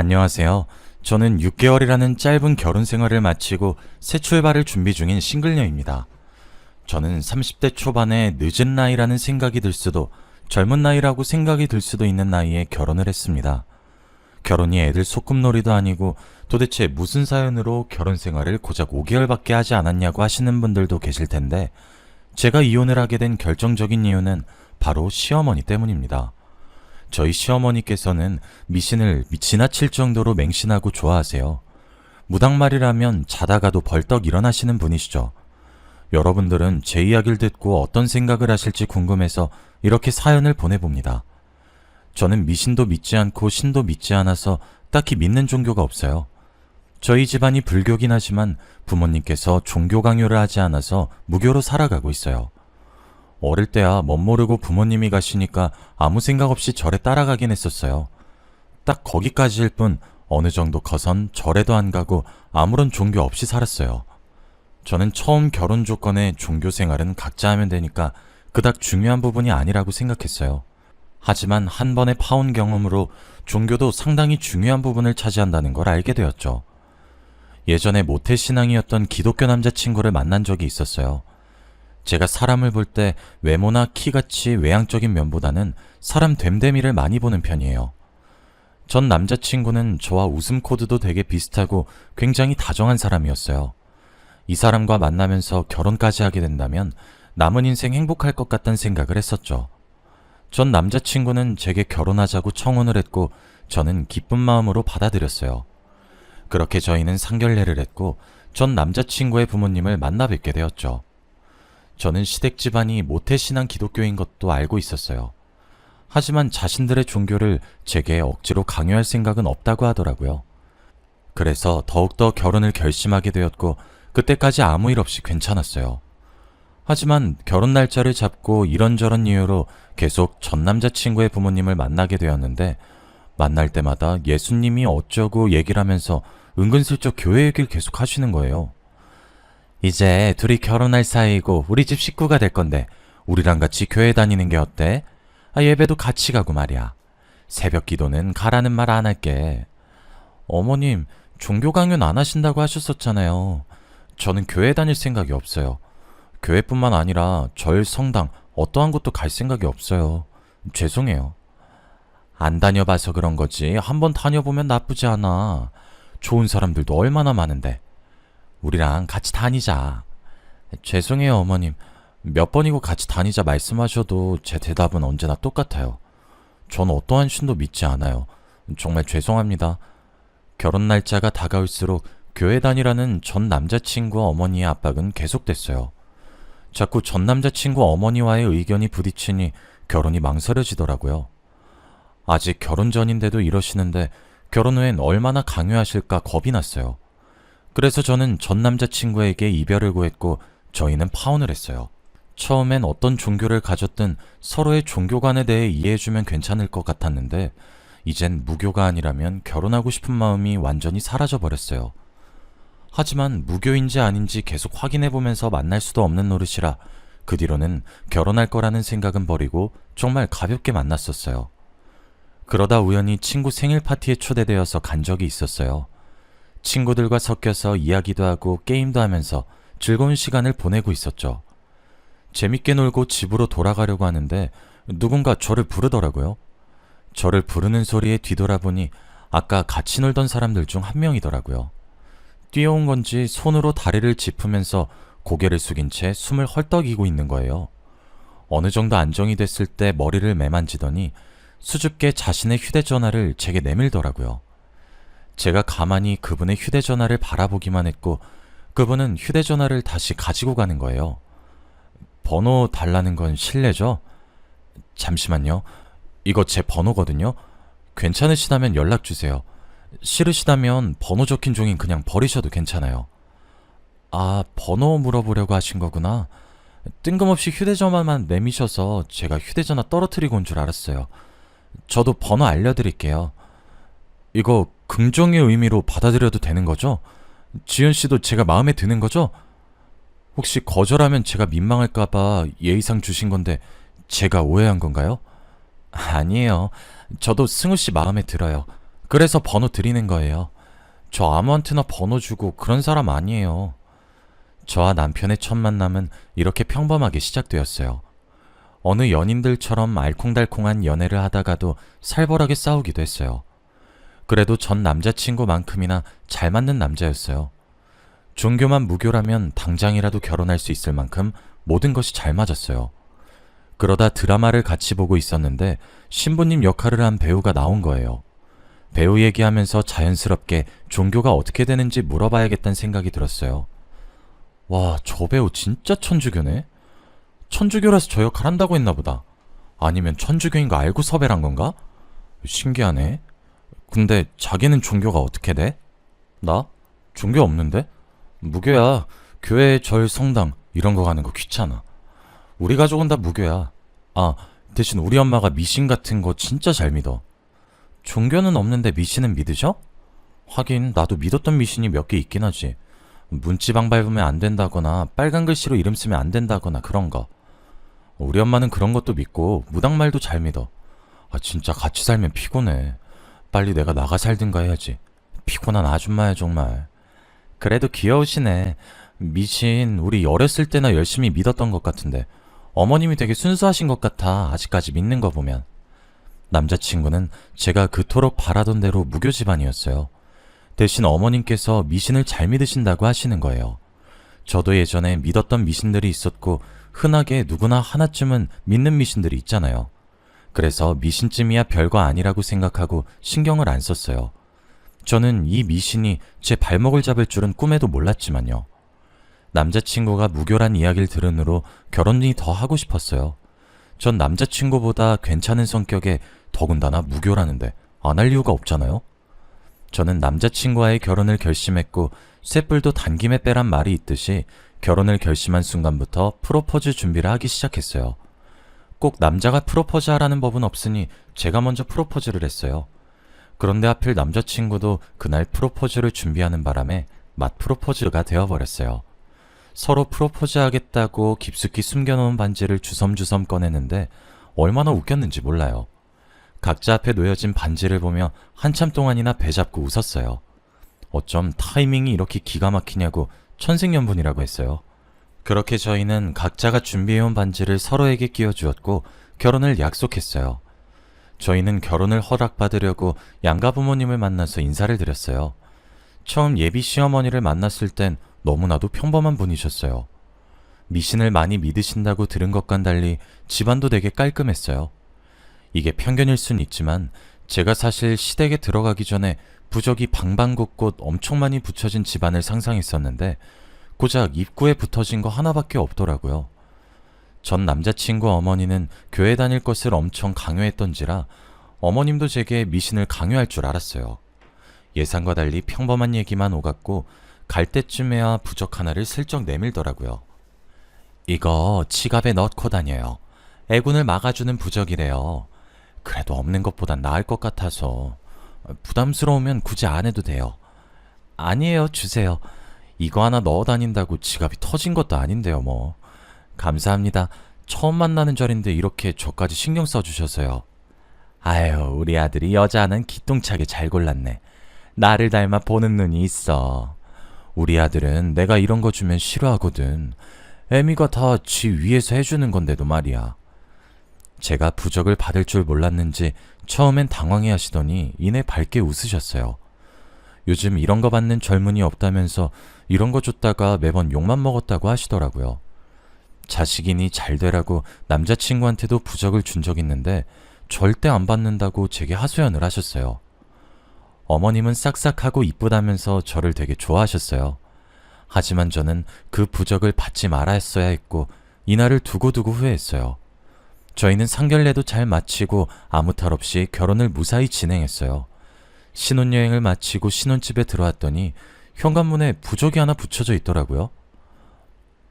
안녕하세요. 저는 6개월이라는 짧은 결혼 생활을 마치고 새 출발을 준비 중인 싱글녀입니다. 저는 30대 초반에 늦은 나이라는 생각이 들 수도 젊은 나이라고 생각이 들 수도 있는 나이에 결혼을 했습니다. 결혼이 애들 소꿉놀이도 아니고 도대체 무슨 사연으로 결혼 생활을 고작 5개월밖에 하지 않았냐고 하시는 분들도 계실 텐데 제가 이혼을 하게 된 결정적인 이유는 바로 시어머니 때문입니다. 저희 시어머니께서는 미신을 지나칠 정도로 맹신하고 좋아하세요. 무당말이라면 자다가도 벌떡 일어나시는 분이시죠. 여러분들은 제 이야기를 듣고 어떤 생각을 하실지 궁금해서 이렇게 사연을 보내봅니다. 저는 미신도 믿지 않고 신도 믿지 않아서 딱히 믿는 종교가 없어요. 저희 집안이 불교긴 하지만 부모님께서 종교 강요를 하지 않아서 무교로 살아가고 있어요. 어릴 때야 멋모르고 부모님이 가시니까 아무 생각 없이 절에 따라가긴 했었어요. 딱 거기까지일 뿐 어느 정도 커선 절에도 안 가고 아무런 종교 없이 살았어요. 저는 처음 결혼 조건에 종교 생활은 각자 하면 되니까 그닥 중요한 부분이 아니라고 생각했어요. 하지만 한 번의 파혼 경험으로 종교도 상당히 중요한 부분을 차지한다는 걸 알게 되었죠. 예전에 모태신앙이었던 기독교 남자친구를 만난 적이 있었어요. 제가 사람을 볼 때 외모나 키같이 외향적인 면보다는 사람 됨됨이를 많이 보는 편이에요. 전 남자친구는 저와 웃음 코드도 되게 비슷하고 굉장히 다정한 사람이었어요. 이 사람과 만나면서 결혼까지 하게 된다면 남은 인생 행복할 것 같다는 생각을 했었죠. 전 남자친구는 제게 결혼하자고 청혼을 했고 저는 기쁜 마음으로 받아들였어요. 그렇게 저희는 상견례를 했고 전 남자친구의 부모님을 만나 뵙게 되었죠. 저는 시댁 집안이 모태신앙 기독교인 것도 알고 있었어요. 하지만 자신들의 종교를 제게 억지로 강요할 생각은 없다고 하더라고요. 그래서 더욱더 결혼을 결심하게 되었고 그때까지 아무 일 없이 괜찮았어요. 하지만 결혼 날짜를 잡고 이런저런 이유로 계속 전 남자친구의 부모님을 만나게 되었는데 만날 때마다 예수님이 어쩌고 얘기를 하면서 은근슬쩍 교회 얘기를 계속 하시는 거예요. 이제 둘이 결혼할 사이이고 우리 집 식구가 될 건데 우리랑 같이 교회 다니는 게 어때? 예배도 같이 가고 말이야. 새벽 기도는 가라는 말 안 할게. 어머님, 종교 강요는 안 하신다고 하셨었잖아요. 저는 교회 다닐 생각이 없어요. 교회뿐만 아니라 절, 성당, 어떠한 곳도 갈 생각이 없어요. 죄송해요. 안 다녀봐서 그런 거지. 한번 다녀보면 나쁘지 않아. 좋은 사람들도 얼마나 많은데. 우리랑 같이 다니자. 죄송해요, 어머님. 몇 번이고 같이 다니자 말씀하셔도 제 대답은 언제나 똑같아요. 전 어떠한 신도 믿지 않아요. 정말 죄송합니다. 결혼 날짜가 다가올수록 교회 다니라는 전 남자친구와 어머니의 압박은 계속됐어요. 자꾸 전 남자친구 어머니와의 의견이 부딪히니 결혼이 망설여지더라고요. 아직 결혼 전인데도 이러시는데 결혼 후엔 얼마나 강요하실까 겁이 났어요. 그래서 저는 전 남자친구에게 이별을 구했고 저희는 파혼을 했어요. 처음엔 어떤 종교를 가졌든 서로의 종교관에 대해 이해해주면 괜찮을 것 같았는데 이젠 무교가 아니라면 결혼하고 싶은 마음이 완전히 사라져버렸어요. 하지만 무교인지 아닌지 계속 확인해보면서 만날 수도 없는 노릇이라 그 뒤로는 결혼할 거라는 생각은 버리고 정말 가볍게 만났었어요. 그러다 우연히 친구 생일 파티에 초대되어서 간 적이 있었어요. 친구들과 섞여서 이야기도 하고 게임도 하면서 즐거운 시간을 보내고 있었죠. 재밌게 놀고 집으로 돌아가려고 하는데 누군가 저를 부르더라고요. 저를 부르는 소리에 뒤돌아보니 아까 같이 놀던 사람들 중 한 명이더라고요. 뛰어온 건지 손으로 다리를 짚으면서 고개를 숙인 채 숨을 헐떡이고 있는 거예요. 어느 정도 안정이 됐을 때 머리를 매만지더니 수줍게 자신의 휴대전화를 제게 내밀더라고요. 제가 가만히 그분의 휴대전화를 바라보기만 했고 그분은 휴대전화를 다시 가지고 가는 거예요. 번호 달라는 건 실례죠? 잠시만요. 이거 제 번호거든요. 괜찮으시다면 연락주세요. 싫으시다면 번호 적힌 종인 그냥 버리셔도 괜찮아요. 아, 번호 물어보려고 하신 거구나. 뜬금없이 휴대전화만 내미셔서 제가 휴대전화 떨어뜨리고 온 줄 알았어요. 저도 번호 알려드릴게요. 이거 긍정의 의미로 받아들여도 되는 거죠? 지연 씨도 제가 마음에 드는 거죠? 혹시 거절하면 제가 민망할까봐 예의상 주신 건데 제가 오해한 건가요? 아니에요. 저도 승우 씨 마음에 들어요. 그래서 번호 드리는 거예요. 저 아무한테나 번호 주고 그런 사람 아니에요. 저와 남편의 첫 만남은 이렇게 평범하게 시작되었어요. 어느 연인들처럼 알콩달콩한 연애를 하다가도 살벌하게 싸우기도 했어요. 그래도 전 남자친구만큼이나 잘 맞는 남자였어요. 종교만 무교라면 당장이라도 결혼할 수 있을 만큼 모든 것이 잘 맞았어요. 그러다 드라마를 같이 보고 있었는데 신부님 역할을 한 배우가 나온 거예요. 배우 얘기하면서 자연스럽게 종교가 어떻게 되는지 물어봐야겠다는 생각이 들었어요. 와, 저 배우 진짜 천주교네? 천주교라서 저 역할 한다고 했나 보다. 아니면 천주교인 거 알고 섭외를 한 건가? 신기하네. 근데 자기는 종교가 어떻게 돼? 나? 종교 없는데? 무교야. 교회, 절, 성당 이런 거 가는 거 귀찮아. 우리 가족은 다 무교야. 아, 대신 우리 엄마가 미신 같은 거 진짜 잘 믿어. 종교는 없는데 미신은 믿으셔? 하긴 나도 믿었던 미신이 몇 개 있긴 하지. 문지방 밟으면 안 된다거나 빨간 글씨로 이름 쓰면 안 된다거나 그런 거. 우리 엄마는 그런 것도 믿고 무당말도 잘 믿어. 아, 진짜 같이 살면 피곤해. 빨리 내가 나가 살든가 해야지. 피곤한 아줌마야 정말. 그래도 귀여우시네. 미신 우리 어렸을 때나 열심히 믿었던 것 같은데 어머님이 되게 순수하신 것 같아. 아직까지 믿는 거 보면. 남자친구는 제가 그토록 바라던 대로 무교 집안이었어요. 대신 어머님께서 미신을 잘 믿으신다고 하시는 거예요. 저도 예전에 믿었던 미신들이 있었고 흔하게 누구나 하나쯤은 믿는 미신들이 있잖아요. 그래서 미신쯤이야 별거 아니라고 생각하고 신경을 안 썼어요. 저는 이 미신이 제 발목을 잡을 줄은 꿈에도 몰랐지만요. 남자친구가 무교란 이야기를 들은 후로 결혼이 더 하고 싶었어요. 전 남자친구보다 괜찮은 성격에 더군다나 무교라는데 안 할 이유가 없잖아요. 저는 남자친구와의 결혼을 결심했고 쇳불도 단김에 빼란 말이 있듯이 결혼을 결심한 순간부터 프로포즈 준비를 하기 시작했어요. 꼭 남자가 프로포즈 하라는 법은 없으니 제가 먼저 프로포즈를 했어요. 그런데 하필 남자친구도 그날 프로포즈를 준비하는 바람에 맛 프로포즈가 되어버렸어요. 서로 프로포즈 하겠다고 깊숙이 숨겨놓은 반지를 주섬주섬 꺼내는데 얼마나 웃겼는지 몰라요. 각자 앞에 놓여진 반지를 보며 한참 동안이나 배 잡고 웃었어요. 어쩜 타이밍이 이렇게 기가 막히냐고 천생연분이라고 했어요. 그렇게 저희는 각자가 준비해온 반지를 서로에게 끼워주었고 결혼을 약속했어요. 저희는 결혼을 허락받으려고 양가 부모님을 만나서 인사를 드렸어요. 처음 예비 시어머니를 만났을 땐 너무나도 평범한 분이셨어요. 미신을 많이 믿으신다고 들은 것과는 달리 집안도 되게 깔끔했어요. 이게 편견일 순 있지만 제가 사실 시댁에 들어가기 전에 부적이 방방곳곳 엄청 많이 붙여진 집안을 상상했었는데 고작 입구에 붙어진 거 하나밖에 없더라고요. 전 남자친구 어머니는 교회 다닐 것을 엄청 강요했던지라 어머님도 제게 미신을 강요할 줄 알았어요. 예상과 달리 평범한 얘기만 오갔고 갈 때쯤에야 부적 하나를 슬쩍 내밀더라고요. 이거 지갑에 넣고 다녀요. 애군을 막아주는 부적이래요. 그래도 없는 것보단 나을 것 같아서. 부담스러우면 굳이 안 해도 돼요. 아니에요, 주세요. 이거 하나 넣어 다닌다고 지갑이 터진 것도 아닌데요, 뭐. 감사합니다. 처음 만나는 절인데 이렇게 저까지 신경 써주셔서요. 아유, 우리 아들이 여자는 기똥차게 잘 골랐네. 나를 닮아 보는 눈이 있어. 우리 아들은 내가 이런 거 주면 싫어하거든. 애미가 다 지 위에서 해주는 건데도 말이야. 제가 부적을 받을 줄 몰랐는지 처음엔 당황해 하시더니 이내 밝게 웃으셨어요. 요즘 이런 거 받는 젊은이 없다면서 이런 거 줬다가 매번 욕만 먹었다고 하시더라고요. 자식이니 잘 되라고 남자친구한테도 부적을 준 적 있는데 절대 안 받는다고 제게 하소연을 하셨어요. 어머님은 싹싹하고 이쁘다면서 저를 되게 좋아하셨어요. 하지만 저는 그 부적을 받지 말아 했어야 했고 이날을 두고두고 후회했어요. 저희는 상견례도 잘 마치고 아무 탈 없이 결혼을 무사히 진행했어요. 신혼여행을 마치고 신혼집에 들어왔더니 현관문에 부적이 하나 붙여져 있더라고요.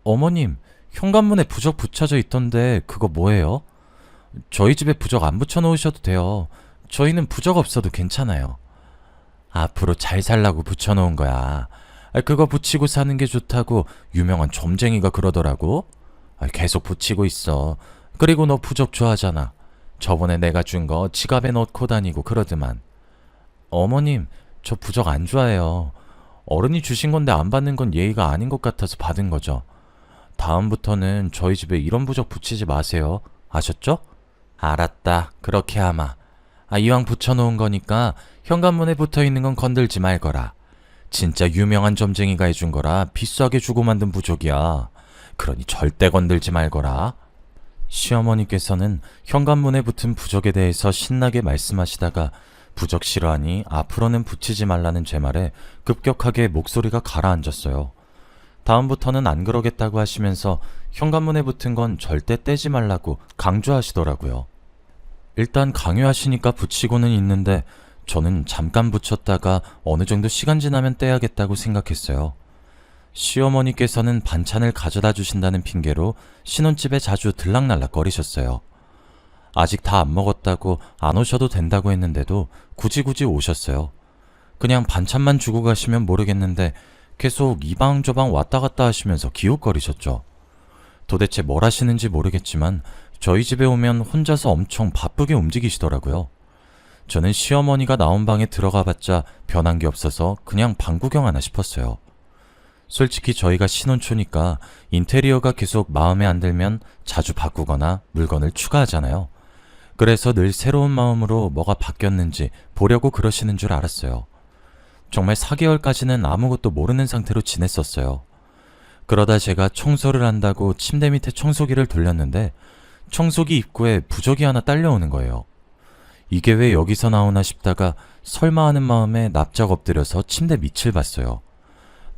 어머님, 현관문에 부적 붙여져 있던데 그거 뭐예요? 저희 집에 부적 안 붙여놓으셔도 돼요. 저희는 부적 없어도 괜찮아요. 앞으로 잘 살라고 붙여놓은 거야. 그거 붙이고 사는 게 좋다고 유명한 점쟁이가 그러더라고. 계속 붙이고 있어. 그리고 너 부적 좋아하잖아. 저번에 내가 준 거 지갑에 넣고 다니고 그러더만. 어머님, 저 부적 안 좋아해요. 어른이 주신 건데 안 받는 건 예의가 아닌 것 같아서 받은 거죠. 다음부터는 저희 집에 이런 부적 붙이지 마세요. 아셨죠? 알았다. 그렇게 하마. 이왕 붙여놓은 거니까 현관문에 붙어있는 건 건들지 말거라. 진짜 유명한 점쟁이가 해준 거라 비싸게 주고 만든 부적이야. 그러니 절대 건들지 말거라. 시어머니께서는 현관문에 붙은 부적에 대해서 신나게 말씀하시다가 부적 싫어하니 앞으로는 붙이지 말라는 제 말에 급격하게 목소리가 가라앉았어요. 다음부터는 안 그러겠다고 하시면서 현관문에 붙은 건 절대 떼지 말라고 강조하시더라고요. 일단 강요하시니까 붙이고는 있는데 저는 잠깐 붙였다가 어느 정도 시간 지나면 떼야겠다고 생각했어요. 시어머니께서는 반찬을 가져다 주신다는 핑계로 신혼집에 자주 들락날락 거리셨어요. 아직 다 안 먹었다고 안 오셔도 된다고 했는데도 굳이 오셨어요. 그냥 반찬만 주고 가시면 모르겠는데 계속 이 방 저 방 왔다 갔다 하시면서 기웃거리셨죠. 도대체 뭘 하시는지 모르겠지만 저희 집에 오면 혼자서 엄청 바쁘게 움직이시더라고요. 저는 시어머니가 나온 방에 들어가 봤자 변한 게 없어서 그냥 방 구경하나 싶었어요. 솔직히 저희가 신혼초니까 인테리어가 계속 마음에 안 들면 자주 바꾸거나 물건을 추가하잖아요. 그래서 늘 새로운 마음으로 뭐가 바뀌었는지 보려고 그러시는 줄 알았어요. 정말 4개월까지는 아무것도 모르는 상태로 지냈었어요. 그러다 제가 청소를 한다고 침대 밑에 청소기를 돌렸는데 청소기 입구에 부적이 하나 딸려오는 거예요. 이게 왜 여기서 나오나 싶다가 설마 하는 마음에 납작 엎드려서 침대 밑을 봤어요.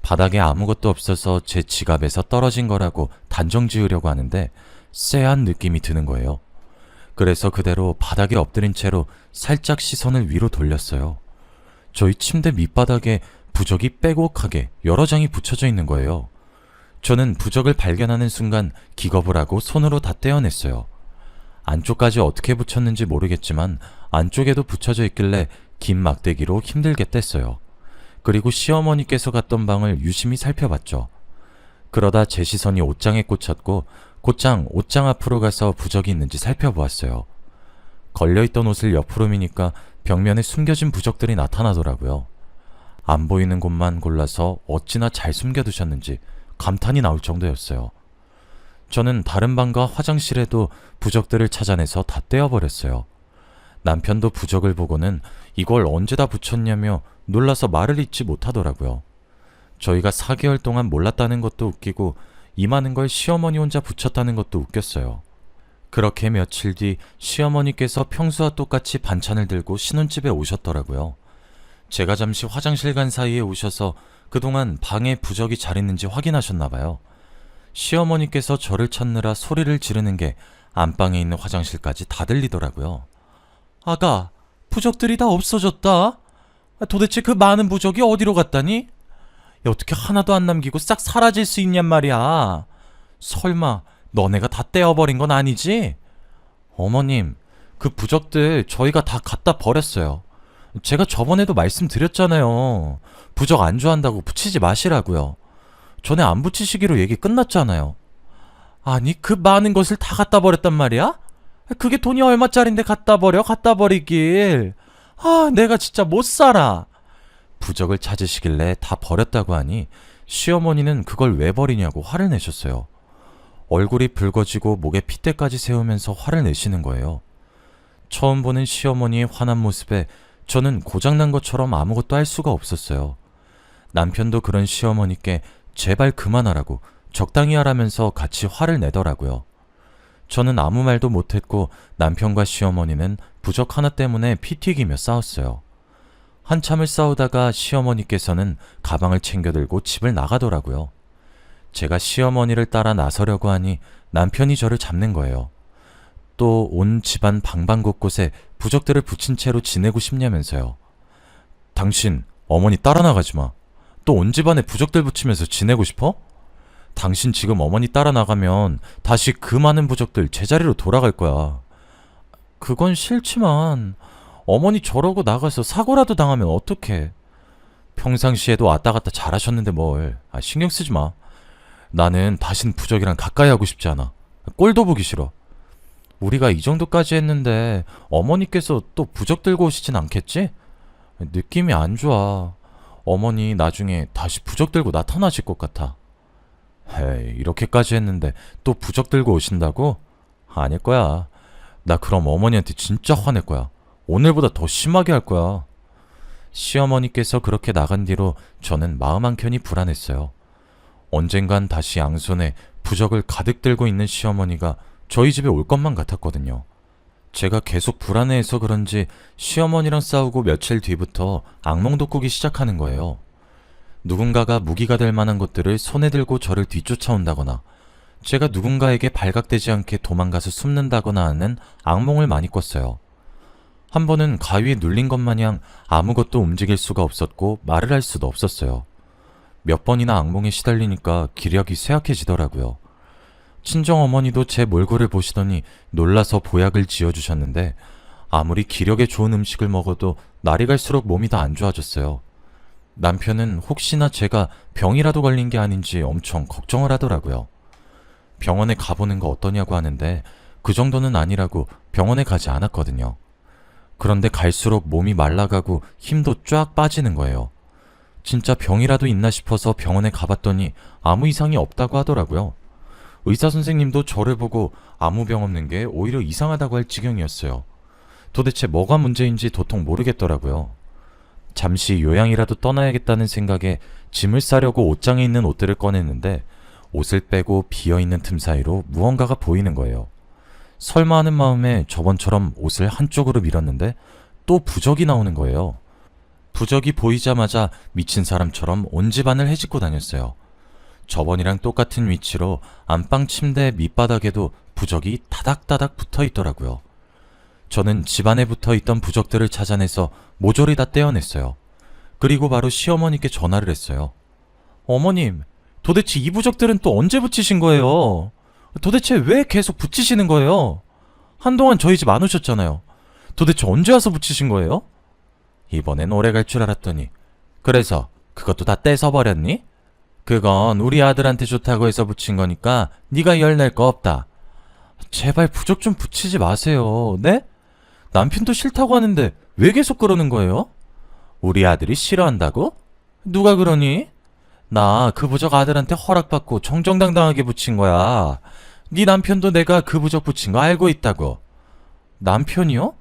바닥에 아무것도 없어서 제 지갑에서 떨어진 거라고 단정 지으려고 하는데 쎄한 느낌이 드는 거예요. 그래서 그대로 바닥에 엎드린 채로 살짝 시선을 위로 돌렸어요. 저희 침대 밑바닥에 부적이 빼곡하게 여러 장이 붙여져 있는 거예요. 저는 부적을 발견하는 순간 기겁을 하고 손으로 다 떼어냈어요. 안쪽까지 어떻게 붙였는지 모르겠지만 안쪽에도 붙여져 있길래 긴 막대기로 힘들게 뗐어요. 그리고 시어머니께서 갔던 방을 유심히 살펴봤죠. 그러다 제 시선이 옷장에 꽂혔고 곧장 옷장 앞으로 가서 부적이 있는지 살펴보았어요. 걸려있던 옷을 옆으로 미니까 벽면에 숨겨진 부적들이 나타나더라고요. 안 보이는 곳만 골라서 어찌나 잘 숨겨두셨는지 감탄이 나올 정도였어요. 저는 다른 방과 화장실에도 부적들을 찾아내서 다 떼어버렸어요. 남편도 부적을 보고는 이걸 언제 다 붙였냐며 놀라서 말을 잇지 못하더라고요. 저희가 4개월 동안 몰랐다는 것도 웃기고 이 많은 걸 시어머니 혼자 붙였다는 것도 웃겼어요. 그렇게 며칠 뒤 시어머니께서 평소와 똑같이 반찬을 들고 신혼집에 오셨더라고요. 제가 잠시 화장실 간 사이에 오셔서 그동안 방에 부적이 잘 있는지 확인하셨나봐요. 시어머니께서 저를 찾느라 소리를 지르는 게 안방에 있는 화장실까지 다 들리더라고요. 아가, 부적들이 다 없어졌다. 도대체 그 많은 부적이 어디로 갔다니? 어떻게 하나도 안 남기고 싹 사라질 수 있냔 말이야. 설마 너네가 다 떼어버린 건 아니지? 어머님, 그 부적들 저희가 다 갖다 버렸어요. 제가 저번에도 말씀드렸잖아요. 부적 안 좋아한다고 붙이지 마시라고요. 전에 안 붙이시기로 얘기 끝났잖아요. 아니, 그 많은 것을 다 갖다 버렸단 말이야? 그게 돈이 얼마짜린데 갖다 버리길. 내가 진짜 못 살아. 부적을 찾으시길래 다 버렸다고 하니 시어머니는 그걸 왜 버리냐고 화를 내셨어요. 얼굴이 붉어지고 목에 핏대까지 세우면서 화를 내시는 거예요. 처음 보는 시어머니의 화난 모습에 저는 고장난 것처럼 아무것도 할 수가 없었어요. 남편도 그런 시어머니께 제발 그만하라고 적당히 하라면서 같이 화를 내더라고요. 저는 아무 말도 못했고 남편과 시어머니는 부적 하나 때문에 피 튀기며 싸웠어요. 한참을 싸우다가 시어머니께서는 가방을 챙겨 들고 집을 나가더라고요. 제가 시어머니를 따라 나서려고 하니 남편이 저를 잡는 거예요. 또 온 집안 방방곳곳에 부적들을 붙인 채로 지내고 싶냐면서요. 당신 어머니 따라 나가지 마. 또 온 집안에 부적들 붙이면서 지내고 싶어? 당신 지금 어머니 따라 나가면 다시 그 많은 부적들 제자리로 돌아갈 거야. 그건 싫지만 어머니 저러고 나가서 사고라도 당하면 어떡해. 평상시에도 왔다 갔다 잘하셨는데 뭘. 신경 쓰지 마. 나는 다신 부적이랑 가까이 하고 싶지 않아. 꼴도 보기 싫어. 우리가 이 정도까지 했는데 어머니께서 또 부적 들고 오시진 않겠지? 느낌이 안 좋아. 어머니 나중에 다시 부적 들고 나타나실 것 같아. 헤이, 이렇게까지 했는데 또 부적 들고 오신다고? 아닐 거야. 나 그럼 어머니한테 진짜 화낼 거야. 오늘보다 더 심하게 할 거야. 시어머니께서 그렇게 나간 뒤로 저는 마음 한켠이 불안했어요. 언젠간 다시 양손에 부적을 가득 들고 있는 시어머니가 저희 집에 올 것만 같았거든요. 제가 계속 불안해해서 그런지 시어머니랑 싸우고 며칠 뒤부터 악몽도 꾸기 시작하는 거예요. 누군가가 무기가 될 만한 것들을 손에 들고 저를 뒤쫓아온다거나 제가 누군가에게 발각되지 않게 도망가서 숨는다거나 하는 악몽을 많이 꿨어요. 한 번은 가위에 눌린 것 마냥 아무것도 움직일 수가 없었고 말을 할 수도 없었어요. 몇 번이나 악몽에 시달리니까 기력이 쇠약해지더라고요. 친정어머니도 제 몰골을 보시더니 놀라서 보약을 지어주셨는데 아무리 기력에 좋은 음식을 먹어도 날이 갈수록 몸이 더 안 좋아졌어요. 남편은 혹시나 제가 병이라도 걸린 게 아닌지 엄청 걱정을 하더라고요. 병원에 가보는 거 어떠냐고 하는데 그 정도는 아니라고 병원에 가지 않았거든요. 그런데 갈수록 몸이 말라가고 힘도 쫙 빠지는 거예요. 진짜 병이라도 있나 싶어서 병원에 가봤더니 아무 이상이 없다고 하더라고요. 의사 선생님도 저를 보고 아무 병 없는 게 오히려 이상하다고 할 지경이었어요. 도대체 뭐가 문제인지 도통 모르겠더라고요. 잠시 요양이라도 떠나야겠다는 생각에 짐을 싸려고 옷장에 있는 옷들을 꺼냈는데 옷을 빼고 비어있는 틈 사이로 무언가가 보이는 거예요. 설마 하는 마음에 저번처럼 옷을 한쪽으로 밀었는데 또 부적이 나오는 거예요. 부적이 보이자마자 미친 사람처럼 온 집안을 헤집고 다녔어요. 저번이랑 똑같은 위치로 안방 침대 밑바닥에도 부적이 다닥다닥 붙어 있더라고요. 저는 집안에 붙어 있던 부적들을 찾아내서 모조리 다 떼어냈어요. 그리고 바로 시어머니께 전화를 했어요. 어머님, 도대체 이 부적들은 또 언제 붙이신 거예요? 도대체 왜 계속 붙이시는 거예요? 한동안 저희 집 안 오셨잖아요. 도대체 언제 와서 붙이신 거예요? 이번엔 오래 갈 줄 알았더니 그래서 그것도 다 떼서버렸니? 그건 우리 아들한테 좋다고 해서 붙인 거니까 네가 열낼 거 없다. 제발 부적 좀 붙이지 마세요. 네? 남편도 싫다고 하는데 왜 계속 그러는 거예요? 우리 아들이 싫어한다고? 누가 그러니? 나 그 부적 아들한테 허락받고 정정당당하게 붙인 거야. 네 남편도 내가 그 부적 붙인 거 알고 있다고. 남편이요?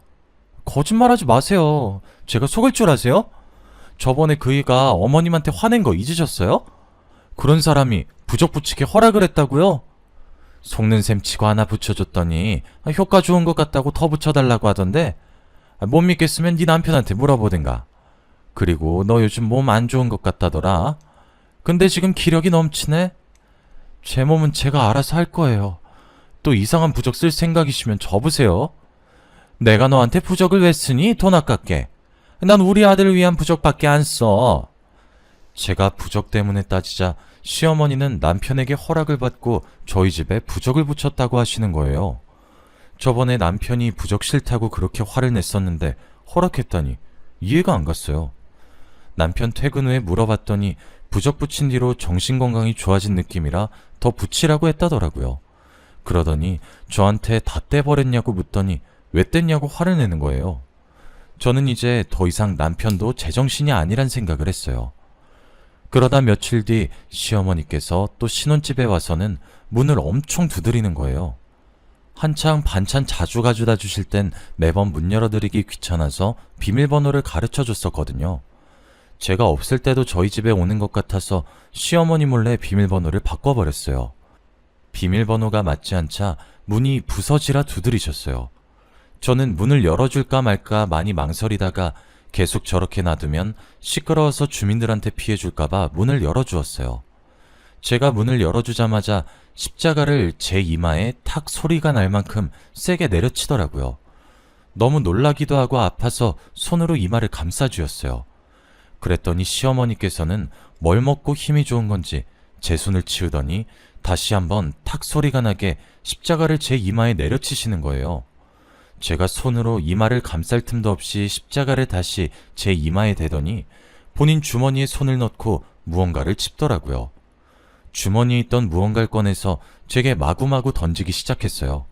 거짓말하지 마세요. 제가 속을 줄 아세요? 저번에 그이가 어머님한테 화낸 거 잊으셨어요? 그런 사람이 부적 붙이게 허락을 했다고요? 속는 셈 치고 하나 붙여줬더니 효과 좋은 것 같다고 더 붙여달라고 하던데 못 믿겠으면 네 남편한테 물어보든가. 그리고 너 요즘 몸 안 좋은 것 같다더라. 근데 지금 기력이 넘치네? 제 몸은 제가 알아서 할 거예요. 또 이상한 부적 쓸 생각이시면 접으세요. 내가 너한테 부적을 왜 쓰니? 돈 아깝게. 난 우리 아들을 위한 부적밖에 안 써. 제가 부적 때문에 따지자 시어머니는 남편에게 허락을 받고 저희 집에 부적을 붙였다고 하시는 거예요. 저번에 남편이 부적 싫다고 그렇게 화를 냈었는데 허락했다니 이해가 안 갔어요. 남편 퇴근 후에 물어봤더니 부적 붙인 뒤로 정신건강이 좋아진 느낌이라 더 붙이라고 했다더라고요. 그러더니 저한테 다 떼버렸냐고 묻더니 왜 뗐냐고 화를 내는 거예요. 저는 이제 더 이상 남편도 제정신이 아니란 생각을 했어요. 그러다 며칠 뒤 시어머니께서 또 신혼집에 와서는 문을 엄청 두드리는 거예요. 한창 반찬 자주 가져다 주실 땐 매번 문 열어드리기 귀찮아서 비밀번호를 가르쳐 줬었거든요. 제가 없을 때도 저희 집에 오는 것 같아서 시어머니 몰래 비밀번호를 바꿔버렸어요. 비밀번호가 맞지 않자 문이 부서지라 두드리셨어요. 저는 문을 열어줄까 말까 많이 망설이다가 계속 저렇게 놔두면 시끄러워서 주민들한테 피해줄까봐 문을 열어주었어요. 제가 문을 열어주자마자 십자가를 제 이마에 탁 소리가 날 만큼 세게 내려치더라고요. 너무 놀라기도 하고 아파서 손으로 이마를 감싸주었어요. 그랬더니 시어머니께서는 뭘 먹고 힘이 좋은 건지 제 손을 치우더니 다시 한번 탁 소리가 나게 십자가를 제 이마에 내려치시는 거예요. 제가 손으로 이마를 감쌀 틈도 없이 십자가를 다시 제 이마에 대더니 본인 주머니에 손을 넣고 무언가를 짚더라고요. 주머니에 있던 무언가를 꺼내서 제게 마구마구 던지기 시작했어요.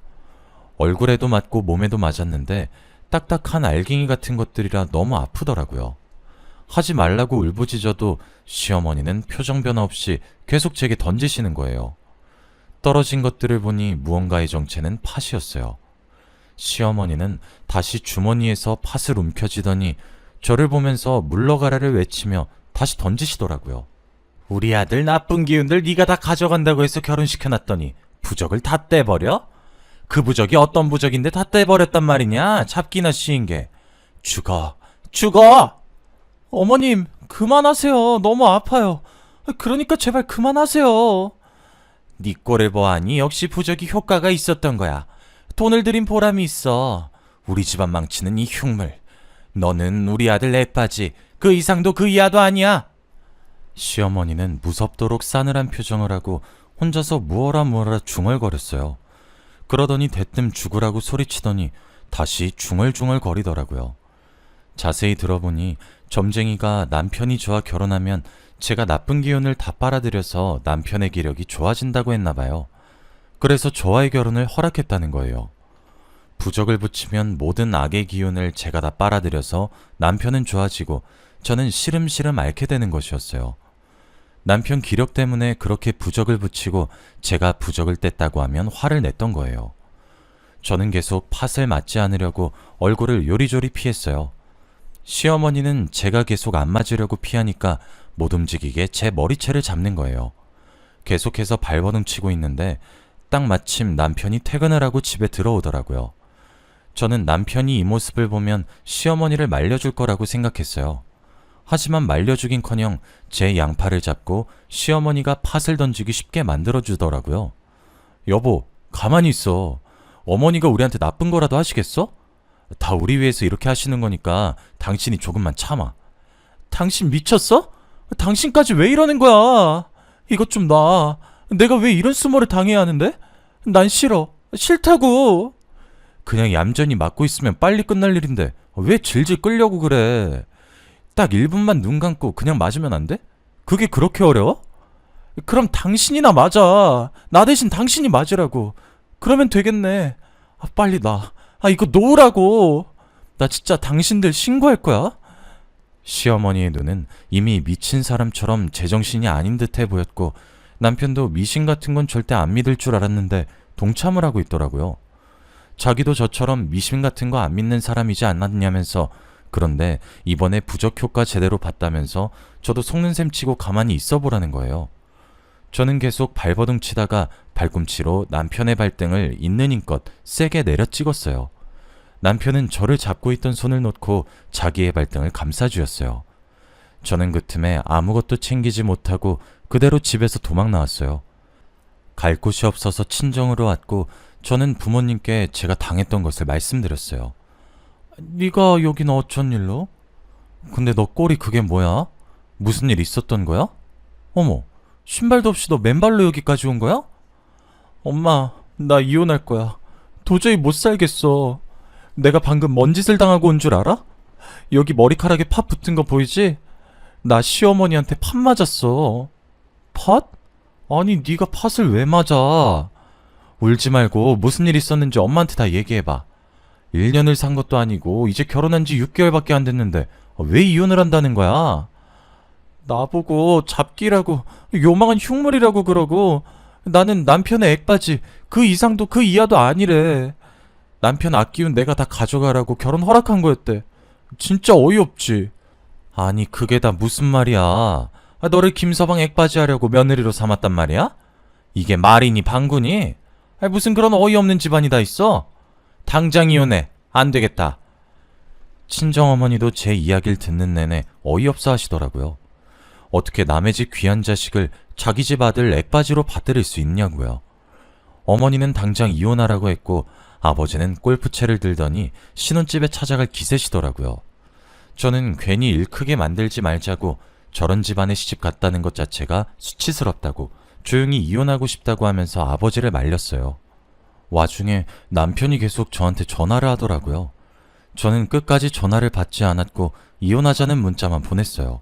얼굴에도 맞고 몸에도 맞았는데 딱딱한 알갱이 같은 것들이라 너무 아프더라고요. 하지 말라고 울부짖어도 시어머니는 표정 변화 없이 계속 제게 던지시는 거예요. 떨어진 것들을 보니 무언가의 정체는 팥이었어요. 시어머니는 다시 주머니에서 팥을 움켜쥐더니 저를 보면서 물러가라를 외치며 다시 던지시더라고요. 우리 아들 나쁜 기운들 네가 다 가져간다고 해서 결혼시켜놨더니 부적을 다 떼버려? 그 부적이 어떤 부적인데 다 떼버렸단 말이냐? 잡기나 씌인 게. 죽어! 죽어! 어머님, 그만하세요. 너무 아파요. 그러니까 제발 그만하세요. 네 꼴을 보아하니 역시 부적이 효과가 있었던 거야. 돈을 들인 보람이 있어. 우리 집안 망치는 이 흉물. 너는 우리 아들 애빠지. 그 이상도 그 이하도 아니야. 시어머니는 무섭도록 싸늘한 표정을 하고 혼자서 무어라 중얼거렸어요. 그러더니 대뜸 죽으라고 소리치더니 다시 중얼중얼 거리더라고요. 자세히 들어보니 점쟁이가 남편이 저와 결혼하면 제가 나쁜 기운을 다 빨아들여서 남편의 기력이 좋아진다고 했나봐요. 그래서 저와의 결혼을 허락했다는 거예요. 부적을 붙이면 모든 악의 기운을 제가 다 빨아들여서 남편은 좋아지고 저는 시름시름 앓게 되는 것이었어요. 남편 기력 때문에 그렇게 부적을 붙이고 제가 부적을 뗐다고 하면 화를 냈던 거예요. 저는 계속 팥을 맞지 않으려고 얼굴을 요리조리 피했어요. 시어머니는 제가 계속 안 맞으려고 피하니까 못 움직이게 제 머리채를 잡는 거예요. 계속해서 발버둥 치고 있는데 딱 마침 남편이 퇴근을 하고 집에 들어오더라고요. 저는 남편이 이 모습을 보면 시어머니를 말려줄 거라고 생각했어요. 하지만 말려주긴커녕 제 양팔을 잡고 시어머니가 팥을 던지기 쉽게 만들어주더라고요. 여보, 가만히 있어. 어머니가 우리한테 나쁜 거라도 하시겠어? 다 우리 위해서 이렇게 하시는 거니까 당신이 조금만 참아. 당신 미쳤어? 당신까지 왜 이러는 거야? 이것 좀 놔. 내가 왜 이런 수모를 당해야 하는데? 난 싫어. 싫다고. 그냥 얌전히 맞고 있으면 빨리 끝날 일인데 왜 질질 끌려고 그래? 딱 1분만 눈 감고 그냥 맞으면 안 돼? 그게 그렇게 어려워? 그럼 당신이나 맞아. 나 대신 당신이 맞으라고. 그러면 되겠네. 빨리 놔. 이거 놓으라고. 나 진짜 당신들 신고할 거야. 시어머니의 눈은 이미 미친 사람처럼 제정신이 아닌 듯해 보였고 남편도 미신 같은 건 절대 안 믿을 줄 알았는데 동참을 하고 있더라고요. 자기도 저처럼 미신 같은 거 안 믿는 사람이지 않았냐면서 그런데 이번에 부적 효과 제대로 봤다면서 저도 속는 셈 치고 가만히 있어 보라는 거예요. 저는 계속 발버둥 치다가 발꿈치로 남편의 발등을 있는 힘껏 세게 내려 찍었어요. 남편은 저를 잡고 있던 손을 놓고 자기의 발등을 감싸주었어요. 저는 그 틈에 아무것도 챙기지 못하고 그대로 집에서 도망 나왔어요. 갈 곳이 없어서 친정으로 왔고 저는 부모님께 제가 당했던 것을 말씀드렸어요. 네가 여긴 어쩐 일로? 근데 너 꼴이 그게 뭐야? 무슨 일 있었던 거야? 어머, 신발도 없이 너 맨발로 여기까지 온 거야? 엄마, 나 이혼할 거야. 도저히 못 살겠어. 내가 방금 뭔 짓을 당하고 온 줄 알아? 여기 머리카락에 팥 붙은 거 보이지? 나 시어머니한테 팥 맞았어. 팥? 아니 네가 팥을 왜 맞아? 울지 말고 무슨 일 있었는지 엄마한테 다 얘기해봐. 1년을 산 것도 아니고 이제 결혼한 지 6개월밖에 안 됐는데 왜 이혼을 한다는 거야? 나보고 잡기라고 요망한 흉물이라고 그러고 나는 남편의 액바지 그 이상도 그 이하도 아니래. 남편 아끼운 내가 다 가져가라고 결혼 허락한 거였대. 진짜 어이없지. 아니 그게 다 무슨 말이야. 너를 김서방 액바지 하려고 며느리로 삼았단 말이야? 이게 말이니 방구니? 무슨 그런 어이없는 집안이 다 있어? 당장 이혼해. 안 되겠다. 친정어머니도 제 이야기를 듣는 내내 어이없어 하시더라고요. 어떻게 남의 집 귀한 자식을 자기 집 아들 액바지로 받들일 수 있냐고요. 어머니는 당장 이혼하라고 했고 아버지는 골프채를 들더니 신혼집에 찾아갈 기세시더라고요. 저는 괜히 일 크게 만들지 말자고 저런 집안에 시집 갔다는 것 자체가 수치스럽다고 조용히 이혼하고 싶다고 하면서 아버지를 말렸어요. 와중에 남편이 계속 저한테 전화를 하더라고요. 저는 끝까지 전화를 받지 않았고 이혼하자는 문자만 보냈어요.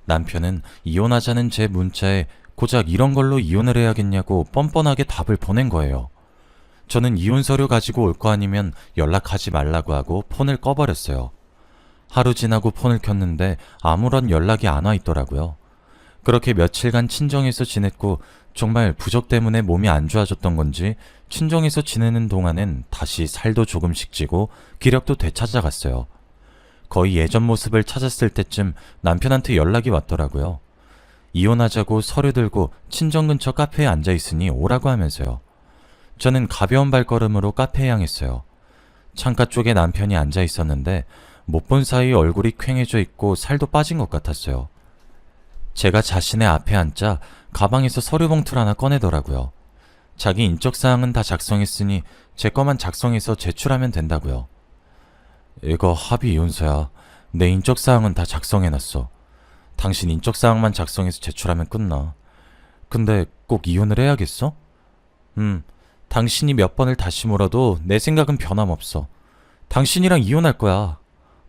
남편은 이혼하자는 제 문자에 고작 이런 걸로 이혼을 해야겠냐고 뻔뻔하게 답을 보낸 거예요. 저는 이혼 서류 가지고 올 거 아니면 연락하지 말라고 하고 폰을 꺼버렸어요. 하루 지나고 폰을 켰는데 아무런 연락이 안 와 있더라고요. 그렇게 며칠간 친정에서 지냈고 정말 부적 때문에 몸이 안 좋아졌던 건지 친정에서 지내는 동안엔 다시 살도 조금씩 찌고 기력도 되찾아갔어요. 거의 예전 모습을 찾았을 때쯤 남편한테 연락이 왔더라고요. 이혼하자고 서류 들고 친정 근처 카페에 앉아 있으니 오라고 하면서요. 저는 가벼운 발걸음으로 카페에 향했어요. 창가 쪽에 남편이 앉아 있었는데 못 본 사이 얼굴이 퀭해져 있고 살도 빠진 것 같았어요. 제가 자신의 앞에 앉자 가방에서 서류 봉투를 하나 꺼내더라고요. 자기 인적사항은 다 작성했으니 제 거만 작성해서 제출하면 된다고요. 이거 합의 이혼서야. 내 인적사항은 다 작성해놨어. 당신 인적사항만 작성해서 제출하면 끝나. 근데 꼭 이혼을 해야겠어? 당신이 몇 번을 다시 물어도 내 생각은 변함없어. 당신이랑 이혼할 거야.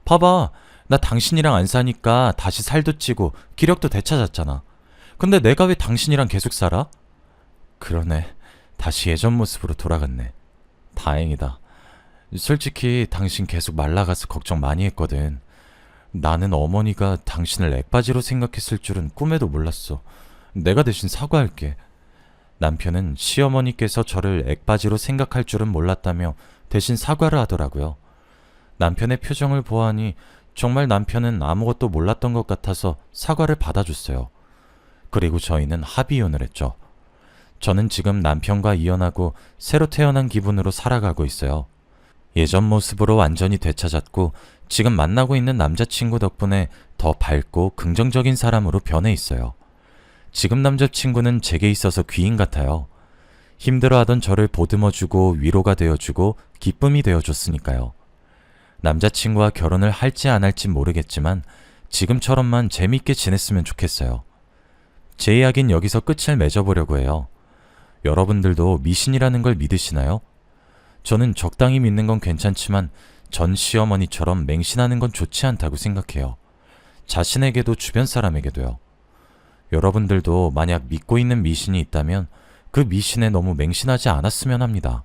봐봐, 나 당신이랑 안 사니까 다시 살도 찌고 기력도 되찾았잖아. 근데 내가 왜 당신이랑 계속 살아? 그러네. 다시 예전 모습으로 돌아갔네. 다행이다. 솔직히 당신 계속 말라가서 걱정 많이 했거든. 나는 어머니가 당신을 액바지로 생각했을 줄은 꿈에도 몰랐어. 내가 대신 사과할게. 남편은 시어머니께서 저를 액바지로 생각할 줄은 몰랐다며 대신 사과를 하더라고요. 남편의 표정을 보아하니 정말 남편은 아무것도 몰랐던 것 같아서 사과를 받아줬어요. 그리고 저희는 합의 이혼을 했죠. 저는 지금 남편과 이혼하고 새로 태어난 기분으로 살아가고 있어요. 예전 모습으로 완전히 되찾았고 지금 만나고 있는 남자친구 덕분에 더 밝고 긍정적인 사람으로 변해 있어요. 지금 남자친구는 제게 있어서 귀인 같아요. 힘들어하던 저를 보듬어주고 위로가 되어주고 기쁨이 되어줬으니까요. 남자친구와 결혼을 할지 안 할지 모르겠지만 지금처럼만 재밌게 지냈으면 좋겠어요. 제 이야기는 여기서 끝을 맺어보려고 해요. 여러분들도 미신이라는 걸 믿으시나요? 저는 적당히 믿는 건 괜찮지만 전 시어머니처럼 맹신하는 건 좋지 않다고 생각해요. 자신에게도 주변 사람에게도요. 여러분들도 만약 믿고 있는 미신이 있다면 그 미신에 너무 맹신하지 않았으면 합니다.